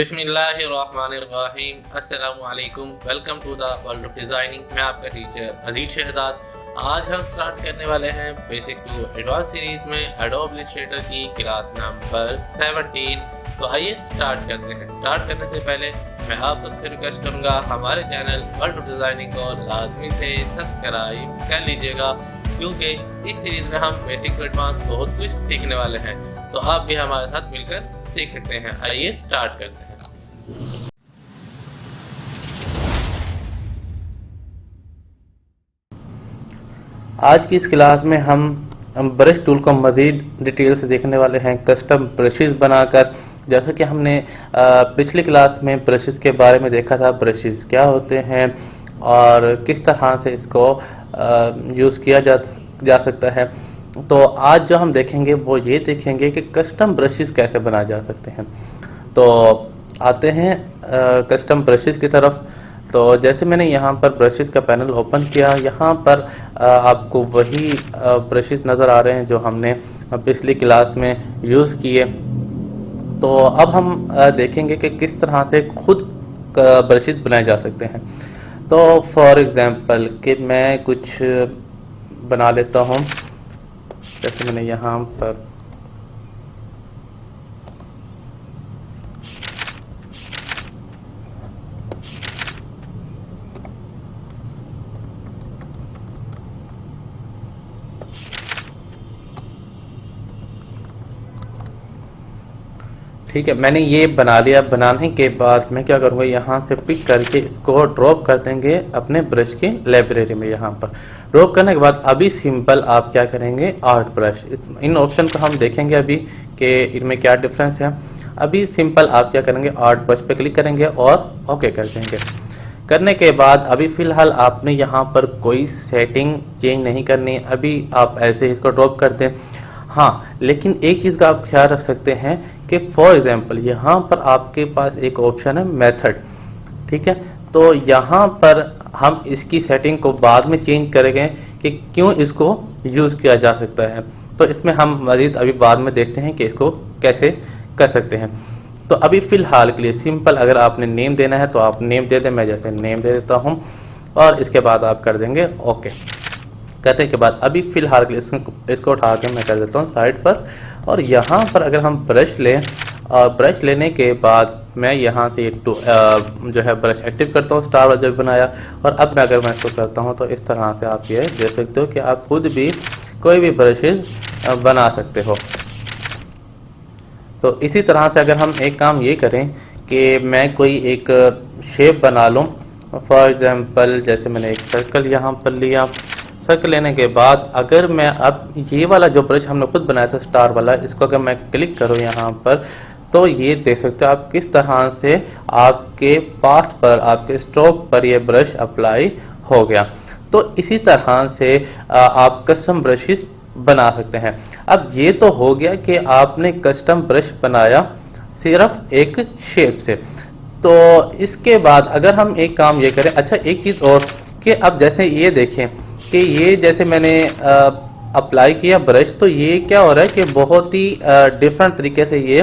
बिस्मिल्लाहिर्रहमानिर्रहीम अस्सलामुअलैकुम। Welcome to the world of designing. मैं आपका टीचर अजीज शहदाद। आज हम स्टार्ट करने वाले हैं बेसिक टू एडवांस सीरीज में एडोब इलस्ट्रेटर की क्लास नंबर 17। तो आइए स्टार्ट करते हैं। स्टार्ट करने से पहले मैं आप सबसे रिक्वेस्ट करूंगा हमारे चैनल वर्ल्ड ऑफ डिज़ाइनिंग को लाजमी से सब्सक्राइब कर लीजिएगा, क्योंकि इस सीरीज में हम बेसिक टू एडवांस बहुत कुछ सीखने वाले हैं। तो आप भी हमारे साथ मिलकर सीख सकते हैं। आइए स्टार्ट करते हैं। आज की इस क्लास में हम ब्रश टूल को मज़ीद डिटेल से देखने वाले हैं, कस्टम ब्रशेस बनाकर। जैसा कि हमने पिछली क्लास में ब्रशेस के बारे में देखा था, ब्रशेस क्या होते हैं और किस तरह से इसको यूज़ किया जा सकता है। तो आज जो हम देखेंगे वो ये देखेंगे कि कस्टम ब्रशेस कैसे बनाए जा सकते हैं। तो आते हैं कस्टम ब्रशेस की तरफ। तो जैसे मैंने यहाँ पर ब्रशेस का पैनल ओपन किया, यहाँ पर आपको वही ब्रशेस नज़र आ रहे हैं जो हमने पिछली क्लास में यूज़ किए। तो अब हम देखेंगे कि किस तरह से खुद ब्रशेस बनाए जा सकते हैं। तो फॉर एग्ज़ाम्पल कि मैं कुछ बना लेता हूँ, जैसे मैंने यहाँ पर ठीक है, मैंने ये बना लिया। बनाने के बाद मैं क्या करूँगा, यहाँ से पिक करके इसको ड्रॉप कर देंगे अपने ब्रश की लाइब्रेरी में। यहाँ पर ड्रॉप करने के बाद अभी सिंपल आप क्या करेंगे, आर्ट ब्रश, इन ऑप्शन को हम देखेंगे अभी कि इनमें क्या डिफरेंस है। अभी सिंपल आप क्या करेंगे, आर्ट ब्रश पे क्लिक करेंगे और ओके कर देंगे। करने के बाद अभी फ़िलहाल आपने यहाँ पर कोई सेटिंग चेंज नहीं करनी, अभी आप ऐसे इसको ड्रॉप कर दें। हाँ, लेकिन एक चीज़ का आप ख्याल रख सकते हैं कि फॉर एग्जांपल यहाँ पर आपके पास एक ऑप्शन है मेथड, ठीक है। तो यहाँ पर हम इसकी सेटिंग को बाद में चेंज करेंगे कि क्यों इसको यूज़ किया जा सकता है। तो इसमें हम मज़ीद अभी बाद में देखते हैं कि इसको कैसे कर सकते हैं। तो अभी फ़िलहाल के लिए सिंपल अगर आपने नेम देना है तो आप नेम दे दें। मैं जैसे नेम दे देता हूँ और इसके बाद आप कर देंगे ओके। करने के बाद अभी फ़िलहाल के लिए इसको उठा के मैं कर देता हूँ साइड पर। और यहाँ पर अगर हम ब्रश लें और ब्रश लेने के बाद मैं यहाँ से जो है ब्रश एक्टिव करता हूँ, स्टार वाला जो बनाया। और अब मैं अगर मैं इसको करता हूँ तो इस तरह से आप ये देख सकते हो कि आप खुद भी कोई भी ब्रशेज बना सकते हो। तो इसी तरह से अगर हम एक काम ये करें कि मैं कोई एक शेप बना लूँ, फॉर एग्जांपल जैसे मैंने एक सर्कल यहाँ पर लिया। सर्कल लेने के बाद अगर मैं अब ये वाला जो ब्रश हमने खुद बनाया था स्टार वाला, इसको अगर मैं क्लिक करूँ यहाँ पर, तो ये देख सकते हो आप किस तरह से आपके पास पर, आपके स्ट्रोक पर ये ब्रश अप्लाई हो गया। तो इसी तरह से आप कस्टम ब्रशेस बना सकते हैं। अब ये तो हो गया कि आपने कस्टम ब्रश बनाया सिर्फ एक शेप से। तो इसके बाद अगर हम एक काम ये करें, अच्छा एक चीज़ और कि अब जैसे ये देखें कि ये जैसे मैंने अप्लाई किया ब्रश, तो ये क्या हो रहा है कि बहुत ही डिफरेंट तरीके से ये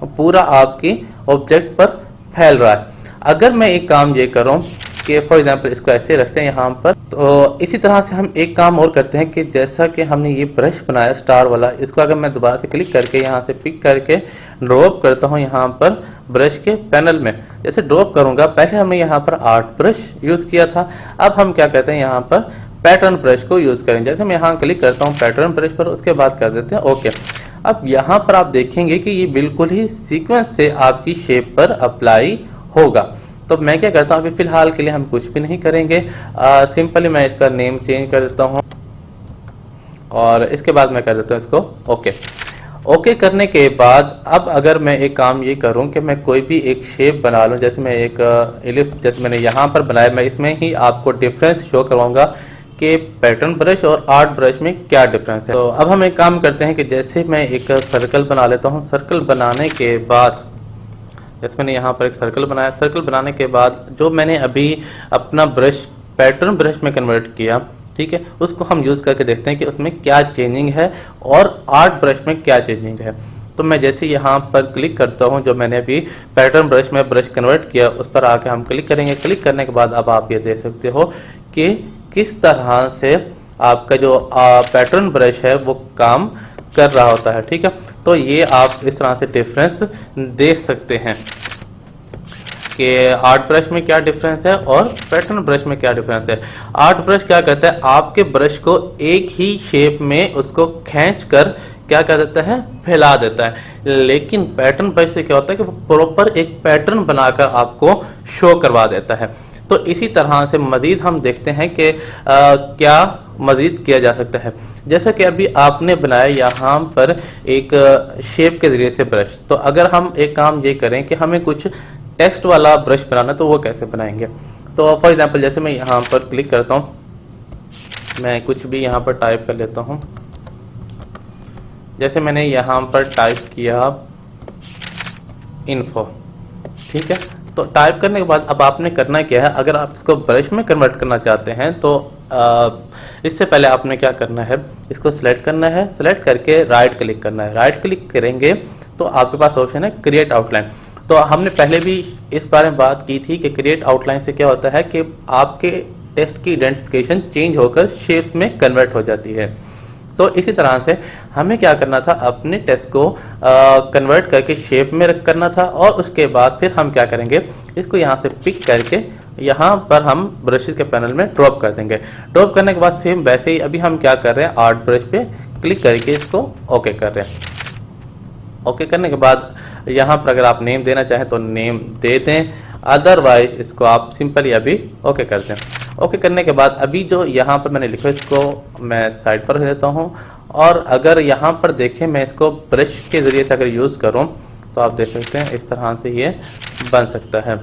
पूरा आपकी ऑब्जेक्ट पर फैल रहा है। अगर मैं एक काम ये करूं कि फॉर एग्जांपल इसको ऐसे रखते हैं यहाँ पर, तो इसी तरह से हम एक काम और करते हैं कि जैसा कि हमने ये ब्रश बनाया स्टार वाला, इसको अगर मैं दोबारा से क्लिक करके यहाँ से पिक करके ड्रॉप करता हूँ यहाँ पर ब्रश के पैनल में। जैसे ड्रॉप करूँगा, पहले हमने यहाँ पर आर्ट ब्रश यूज़ किया था, अब हम क्या कहते हैं यहाँ पर पैटर्न ब्रश को यूज़ करेंगे। जैसे मैं यहाँ क्लिक करता हूँ पैटर्न ब्रश पर, उसके बाद कर देते हैं ओके। अब यहाँ पर आप देखेंगे कि ये बिल्कुल ही सीक्वेंस से आपकी शेप पर अप्लाई होगा। तो मैं क्या करता हूँ, अभी फ़िलहाल के लिए हम कुछ भी नहीं करेंगे, सिंपली मैं इसका नेम चेंज कर देता हूँ और इसके बाद मैं कर देता हूँ इसको ओके। ओके करने के बाद अब अगर मैं एक काम ये करूं कि मैं कोई भी एक शेप बना लूं, जैसे मैं एक एलिप्स जैसे मैंने यहाँ पर बनाया, मैं इसमें ही आपको डिफरेंस शो करवाऊंगा कि पैटर्न ब्रश और आर्ट ब्रश में क्या डिफरेंस है। तो अब हम एक काम करते हैं कि जैसे मैं एक सर्कल बना लेता हूँ। सर्कल बनाने के बाद जैसे मैंने यहाँ पर एक सर्कल बनाया, सर्कल बनाने के बाद जो मैंने अभी अपना ब्रश पैटर्न ब्रश में कन्वर्ट किया, ठीक है, उसको हम यूज़ करके देखते हैं कि उसमें क्या चेंजिंग है और आर्ट ब्रश में क्या चेंजिंग है। तो मैं जैसे यहाँ पर क्लिक करता हूँ, जो मैंने अभी पैटर्न ब्रश में ब्रश कन्वर्ट किया उस पर आके हम क्लिक करेंगे। क्लिक करने के बाद अब आप ये देख सकते हो कि किस तरह से आपका जो पैटर्न ब्रश है वो काम कर रहा होता है। ठीक है, तो ये आप इस तरह से डिफरेंस देख सकते हैं कि आर्ट ब्रश में क्या डिफरेंस है और पैटर्न ब्रश में क्या डिफरेंस है। आर्ट ब्रश क्या करता है, आपके ब्रश को एक ही शेप में उसको खींच कर क्या कर देता है, फैला देता है। लेकिन पैटर्न ब्रश से क्या होता है कि वो प्रॉपर एक पैटर्न बनाकर आपको शो करवा देता है। तो इसी तरह से मजीद हम देखते हैं कि क्या मजीद किया जा सकता है। जैसा कि अभी आपने बनाया यहाँ पर एक शेप के जरिए से ब्रश, तो अगर हम एक काम ये करें कि हमें कुछ टेक्स्ट वाला ब्रश बनाना, तो वो कैसे बनाएंगे। तो फॉर एग्जांपल जैसे मैं यहाँ पर क्लिक करता हूँ, मैं कुछ भी यहाँ पर टाइप कर लेता हूँ। जैसे मैंने यहाँ पर टाइप किया इन्फो, ठीक है। तो टाइप करने के बाद अब आपने करना क्या है, अगर आप इसको ब्रश में कन्वर्ट करना चाहते हैं तो इससे पहले आपने क्या करना है, इसको सिलेक्ट करना है। सिलेक्ट करके राइट क्लिक करना है। राइट क्लिक करेंगे तो आपके पास ऑप्शन है क्रिएट आउटलाइन। तो हमने पहले भी इस बारे में बात की थी कि क्रिएट आउटलाइन से क्या होता है कि आपके टेक्स्ट की आइडेंटिफिकेशन चेंज होकर शेप्स में कन्वर्ट हो जाती है। तो इसी तरह से हमें क्या करना था, अपने टेक्स्ट को कन्वर्ट करके शेप में करना था, और उसके बाद फिर हम क्या करेंगे, इसको यहाँ से पिक करके यहाँ पर हम ब्रशेस के पैनल में ड्रॉप कर देंगे। ड्रॉप करने के बाद सेम वैसे ही अभी हम क्या कर रहे हैं, आर्ट ब्रश पे क्लिक करके इसको ओके कर रहे हैं। ओके करने के बाद यहाँ पर अगर आप नेम देना चाहें तो नेम दे दें, अदरवाइज इसको आप सिंपली अभी ओके कर दें। ओके करने के बाद अभी जो यहाँ पर मैंने लिखा इसको मैं साइड पर रख देता हूँ, और अगर यहाँ पर देखें मैं इसको ब्रश के ज़रिए से अगर यूज़ करूँ तो आप देख सकते हैं इस तरह से ये बन सकता है।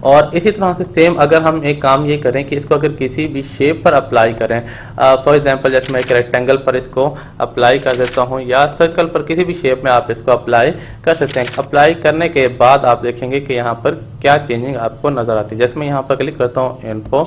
और इसी तरह से सेम अगर हम एक काम ये करें कि इसको अगर किसी भी शेप पर अप्लाई करें, फॉर एग्जांपल जैसे मैं एक रेक्टेंगल पर इसको अप्लाई कर देता हूँ, या सर्कल पर किसी भी शेप में आप इसको अप्लाई कर सकते हैं। अप्लाई करने के बाद आप देखेंगे कि यहाँ पर क्या चेंजिंग आपको नज़र आती है। जैसे मैं यहाँ पर क्लिक करता हूँ इन्फो,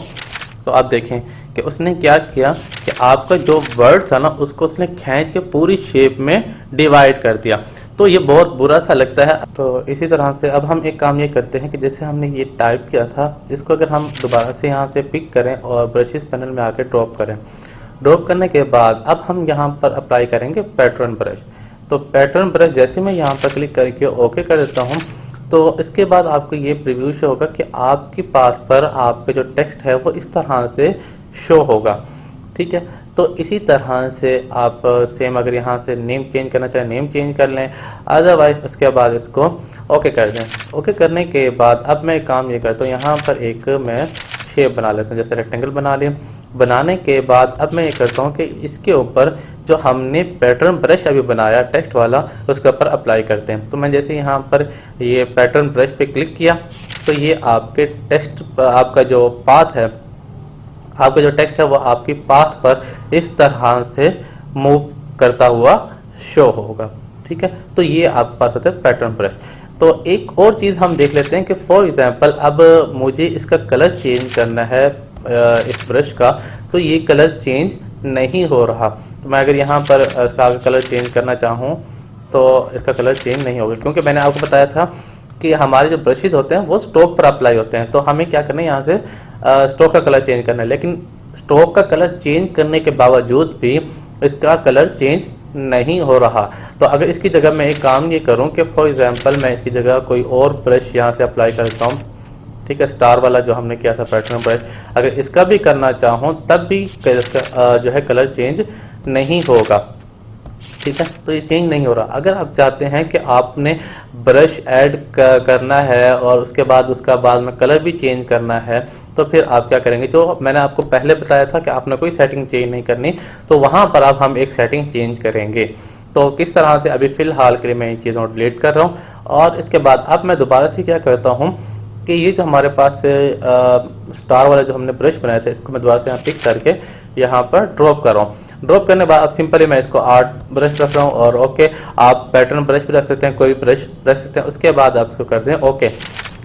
तो आप देखें कि उसने क्या किया कि आपका जो वर्ड था ना उसको उसने खींच के पूरी शेप में डिवाइड कर दिया। तो ये बहुत बुरा सा लगता है। तो इसी तरह से अब हम एक काम ये करते हैं कि जैसे हमने ये टाइप किया था, इसको अगर हम दोबारा से यहाँ से पिक करें और ब्रशेस पैनल में आकर ड्रॉप करें। ड्रॉप करने के बाद अब हम यहाँ पर अप्लाई करेंगे पैटर्न ब्रश। तो पैटर्न ब्रश जैसे मैं यहाँ पर क्लिक करके ओके कर देता हूँ, तो इसके बाद आपको ये प्रीव्यू शो होगा कि आपके पास पर आपका जो टेक्स्ट है वो इस तरह से शो होगा। ठीक है, तो इसी तरह से आप सेम अगर यहाँ से नेम चेंज करना चाहें नेम चेंज कर लें, अदरवाइज उसके बाद इसको ओके कर दें। ओके करने के बाद अब मैं काम ये करता हूँ, यहाँ पर एक मैं शेप बना लेता हूँ, जैसे रेक्टेंगल बना लिया। बनाने के बाद अब मैं ये करता हूँ कि इसके ऊपर जो हमने पैटर्न ब्रश अभी बनाया टेक्स्ट वाला उसके ऊपर अप्लाई करते हैं। तो मैं जैसे यहाँ पर ये पैटर्न ब्रश पे क्लिक किया तो ये आपके टेक्स्ट आपका जो पाथ है, आपका जो टेक्स्ट है वो आपकी पाथ पर इस तरह से मूव करता हुआ शो होगा। ठीक है, तो ये आपके पास होता है पैटर्न ब्रश। तो एक और चीज़ हम देख लेते हैं कि फॉर एग्जांपल अब मुझे इसका कलर चेंज करना है इस ब्रश का, तो ये कलर चेंज नहीं हो रहा। तो मैं अगर यहाँ पर इसका कलर चेंज करना चाहूँ तो इसका कलर चेंज नहीं होगा, क्योंकि मैंने आपको बताया था कि हमारे जो ब्रशेज होते हैं वो स्ट्रोक पर अप्लाई होते हैं। तो हमें क्या करना है, यहाँ से स्ट्रोक का कलर चेंज करना है, लेकिन स्ट्रोक का कलर चेंज करने के बावजूद भी इसका कलर चेंज नहीं हो रहा। तो अगर इसकी जगह मैं एक काम ये करूं कि फॉर एग्जांपल मैं इसकी जगह कोई और ब्रश यहाँ से अप्लाई करता हूँ, ठीक है, स्टार वाला जो हमने किया था पैटर्न ब्रश, अगर इसका भी करना चाहूँ तब भी इसका जो है कलर चेंज नहीं होगा। ठीक है, तो ये चेंज नहीं हो रहा। अगर आप चाहते हैं कि आपने ब्रश ऐड करना है और उसके बाद उसका बाद में कलर भी चेंज करना है, तो फिर आप क्या करेंगे, जो मैंने आपको पहले बताया था कि आपने कोई सेटिंग चेंज नहीं करनी, तो वहाँ पर अब हम एक सेटिंग चेंज करेंगे। तो किस तरह से, अभी फ़िलहाल के लिए मैं इन चीज़ों को डिलीट कर रहा हूँ, और इसके बाद अब मैं दोबारा से क्या करता हूँ कि ये जो हमारे पास स्टार वाला जो हमने ब्रश बनाया था, इसको मैं दोबारा से यहाँ पिक करके यहाँ पर ड्रॉप कर रहा हूँ। ड्रॉप करने के बाद अब सिंपली मैं इसको आर्ट ब्रश रख रहा हूँ, और ओके, आप पैटर्न ब्रश भी रख सकते हैं, कोई ब्रश रख सकते हैं। उसके बाद आप इसको कर दें ओके।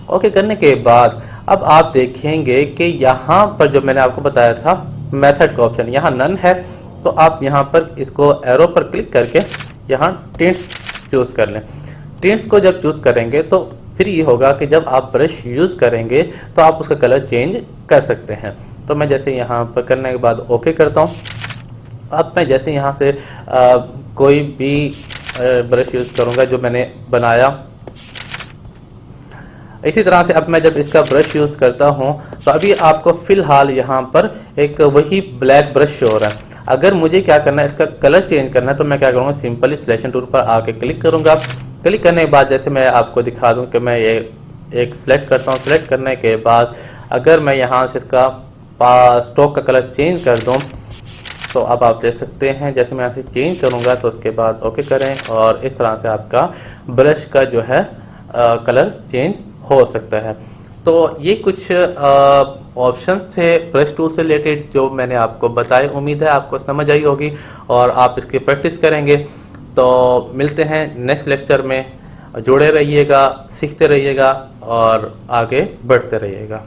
ओके करने के बाद अब आप देखेंगे कि यहाँ पर जो मैंने आपको बताया था मेथड का ऑप्शन यहाँ नन है, तो आप यहाँ पर इसको एरो पर क्लिक करके यहाँ टिंट्स चूज़ कर लें। टिंट्स को जब चूज़ करेंगे तो फिर ये होगा कि जब आप ब्रश यूज़ करेंगे तो आप उसका कलर चेंज कर सकते हैं। तो मैं जैसे यहाँ पर करने के बाद ओके करता हूँ। अब मैं जैसे यहाँ से कोई भी ब्रश यूज़ करूँगा जो मैंने बनाया, इसी तरह से अब मैं जब इसका ब्रश यूज़ करता हूँ तो अभी आपको फ़िलहाल यहाँ पर एक वही ब्लैक ब्रश शो हो रहा है। अगर मुझे क्या करना है, इसका कलर चेंज करना है, तो मैं क्या करूँगा, सिंपली सिलेक्शन टूल पर आके क्लिक करूँगा। क्लिक करने के बाद जैसे मैं आपको दिखा दूँ कि मैं ये एक सिलेक्ट करता हूँ। सिलेक्ट करने के बाद अगर मैं यहाँ से इसका स्ट्रोक का कलर चेंज कर दूँ तो अब आप देख सकते हैं जैसे मैं यहाँ से चेंज करूँगा तो उसके बाद ओके करें और इस तरह से आपका ब्रश का जो है कलर चेंज हो सकता है। तो ये कुछ ऑप्शंस थे ब्रश टूल से रिलेटेड जो मैंने आपको बताए। उम्मीद है आपको समझ आई होगी और आप इसकी प्रैक्टिस करेंगे। तो मिलते हैं नेक्स्ट लेक्चर में। जुड़े रहिएगा, सीखते रहिएगा और आगे बढ़ते रहिएगा।